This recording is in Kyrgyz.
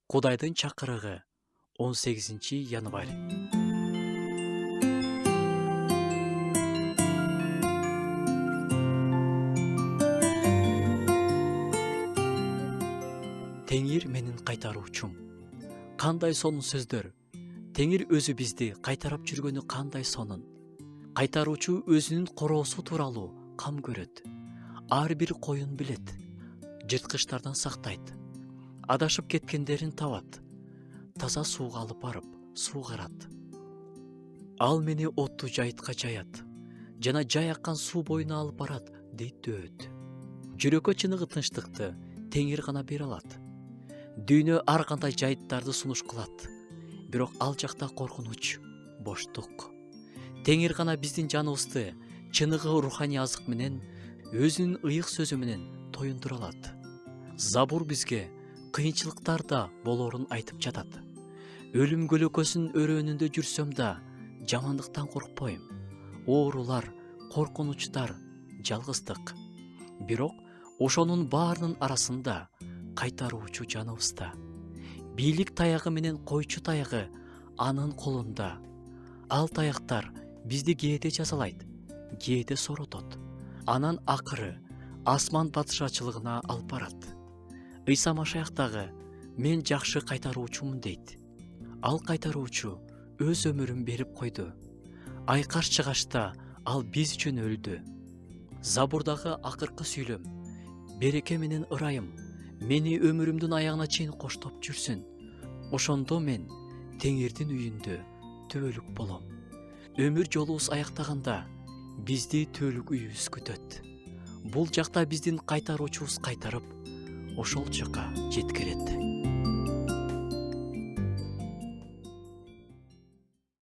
Кудайдын чакырыгы 18 январь. Теңир менин кайтаруучум. Кандай сонун сөздөр. Теңир өзү бизди кайтарып жүргөнү кандай сонун. Кайтаруучу өзүнүн короосу тууралуу кам көрөт. Ар бир коюн билет. Жырткычтардан сактайт. Адашып кеткендерин табат. Таза сууга алып барып, суугарат. Ал мени оттуу жайытка жаят. Жана жай аккан суу боюна алып барат, дейт дөөт. Жүрөккө чыныгы тынчтыкты Теңир гана бере алат. Дүйнө ар кандай жайыттарды сунуш кылат. Бирок ал жакта коркунуч, боштук. Теңир гана биздин жаныбызды чыныгы руханий азык менен, өзүнүн ыйык сөзү менен тоюндура алат. Забур бизге кыйынчылыктарда болоорун айтып жатат. Өлүм көлөкөсүнүн өрөөнүндө жүрсөм да, жамандыктан коркпойм. Оорулар, коркунучтар, жалгыздык. Бирок ошонун баарынын арасында кайтаруучу жаныбызда. Бийлик таягы менен койчу таягы анын колунда. Ал таяктар бизди кээде жазалайт, кээде соротот. Анан акыры асман падышачылыгына алып барат. Ыйса Машаяк дагы мен жакшы кайтаруучумун дейт. Ал кайтаруучу өз өмүрүн берип койду. Айкаш чыгашта ал биз үчүн өлдү. Забурдагы акыркы сүйлөм: береке менен ырайым мени өмүрүмдүн аягына чейин коштоп жүрсүн. Ошондо мен Теңирдин үйүндө түбөлүк болом. Өмүр жолубуз аяктаганда бизди түбөлүк үйүбүз күтөт. Бул жакта биздин кайтаруучубуз кайтарып, ошол жака жеткирет.